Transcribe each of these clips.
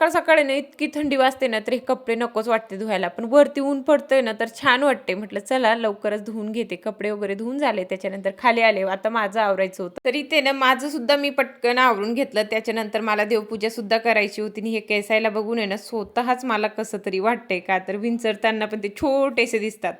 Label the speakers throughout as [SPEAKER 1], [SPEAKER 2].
[SPEAKER 1] सकाळ सकाळी ना इतकी थंडी वाजते ना, तर हे कपडे नकोच वाटते धुवायला. पण वरती ऊन पडतंय ना, तर छान वाटते. म्हटलं चला लवकरच धुवून घेते. कपडे वगैरे धुवून झाले. त्याच्यानंतर खाली आले. आता माझं आवरायचं होतं. तर इथे ना माझं सुद्धा मी पटकन आवरून घेतलं. त्याच्यानंतर मला देवपूजा सुद्धा करायची होती आणि हे केसायला बघून आहे ना, स्वतःच मला कसं तरी वाटतंय, का तर विंचरताना पण ते छोटेसे दिसतात.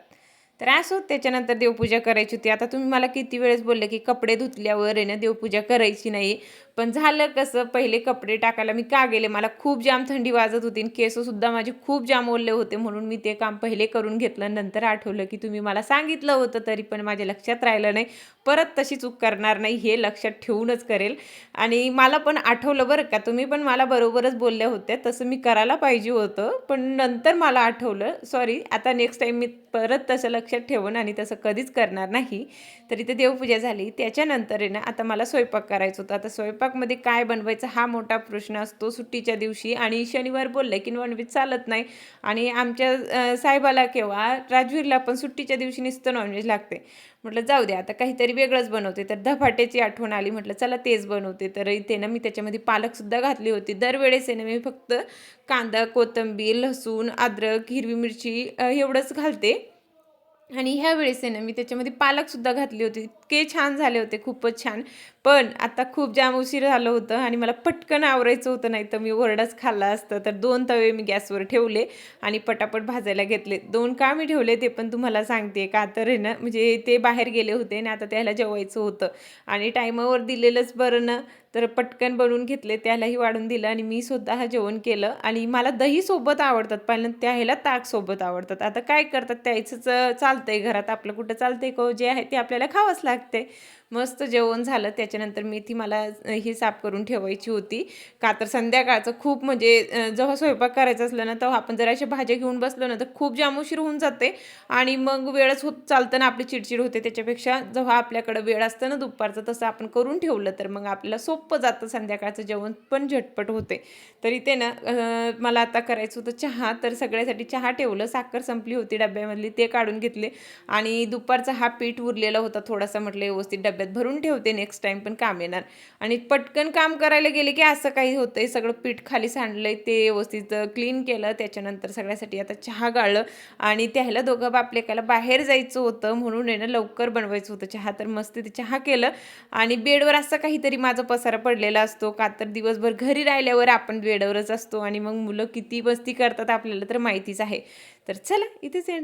[SPEAKER 1] तर असो त्याच्यानंतर देवपूजा करायची होती. आता तुम्ही मला किती वेळेस बोलले, की कपडे धुतल्यावर आहे ना देवपूजा करायची नाही. पण झालं कसं, पहिले कपडे टाकायला मी का गेले, मला खूप जाम थंडी वाजत होती आणि केससुद्धा माझे खूप जाम ओले होते, म्हणून मी ते काम पहिले करून घेतलं. नंतर आठवलं, की तुम्ही मला सांगितलं होतं, तरी पण माझ्या लक्षात राहिलं नाही. परत तशी चूक करणार नाही हे लक्षात ठेवूनच करेल. आणि मला पण आठवलं बरं का, तुम्ही पण मला बरोबरच बोलल्या होत्या, तसं मी करायला पाहिजे होतं. पण नंतर मला आठवलं, सॉरी, आता नेक्स्ट टाईम मी परत तसं लक्षात ठेवून आणि तसं कधीच करणार नाही. तर इथे देवपूजा झाली. त्याच्यानंतर आहे ना आता मला स्वयंपाक करायचा होता. आता स्वयंपाकमध्ये काय बनवायचं हा मोठा प्रश्न असतो सुट्टीच्या दिवशी. आणि शनिवार बोलले की नॉनव्हेज चालत नाही. आणि आमच्या साहेबाला किंवा राजवीरला पण सुट्टीच्या दिवशी नुसतं नॉनव्हेज लागते. म्हटलं जाऊ दे आता काहीतरी वेगळंच बनवते. तर धपाट्याची आठवण आली, म्हटलं चला तेच बनवते. तर इथे ना मी त्याच्यामध्ये पालकसुद्धा घातली होती. दरवेळेस आहे ना मी फक्त कांदा, कोथिंबीर, लसूण, अद्रक, हिरवी मिरची एवढंच घालते. आणि ह्या वेळेस आहे ना मी त्याच्यामध्ये पालकसुद्धा घातली होती. इतके छान झाले होते, खूपच छान. पण आता खूप जाम उशीर झालं होतं आणि मला पटकन आवरायचं होतं, नाही तर मी ओरडाच खाल्ला असतं. तर 2 तवे मी गॅसवर ठेवले आणि पटापट भाजायला घेतले. 2 का मी ठेवले ते पण तुम्हाला सांगते. का तर आहे ना, म्हणजे ते बाहेर गेले होते आणि आता त्याला जेवायचं होतं आणि टायमावर दिलेलंच बरं ना. तर पटकन बनवून घेतले, त्यालाही वाढून दिलं आणि मी स्वतः जेवण केलं. आणि मला दही सोबत आवडतात, पण त्या ह्याला ताक सोबत आवडतात. आता काय करतात, त्याचंच चालतंय घरात, आपलं कुठं चालतंय का, जे आहे ते आपल्याला खावंच लागते. मस्त जेवण झालं. त्याच्यानंतर मेथी मला ही साफ करून ठेवायची होती. का तर संध्याकाळचं खूप म्हणजे जेव्हा स्वयंपाक करायचं असलं ना, तेव्हा आपण जर अशा भाज्या घेऊन बसलो ना, तर खूप जाम उशीर होऊन जाते आणि मग वेळच होत चालतं ना, आपली चिडचिड होते. त्याच्यापेक्षा जेव्हा आपल्याकडे वेळ असतं ना दुपारचं, तसं आपण करून ठेवलं तर मग आपल्याला सोपं जातं, संध्याकाळचं जेवण पण झटपट होते. तर इथे ना मला आता करायचं होतं चहा. तर सगळ्यासाठी चहा ठेवलं. साखर संपली होती डब्यामधली, ते काढून घेतले. आणि दुपारचा हा पीठ उरलेला होता थोडासा, म्हटलं व्यवस्थित डब्यात भरून ठेवते, नेक्स्ट टाइम पण काम येणार. आणि पटकन काम करायला गेले की असं काही होतंय, सगळं पीठ खाली सांडलंय, ते व्यवस्थित क्लीन केलं. त्याच्यानंतर सगळ्यासाठी आता चहा गाळलं. आणि त्याला दोघं बाप लेकाला बाहेर जायचं होतं, म्हणून आहे ना लवकर बनवायचं होतं चहा. तर मस्त ते चहा केलं. आणि बेडवर असं काहीतरी माझा पसारा पडलेला असतो, का तर दिवसभर घरी राहिल्यावर आपण बेडवरच असतो आणि मग मुलं किती मस्ती करतात आपल्याला तर माहितीच आहे. तर चला इथेच एंड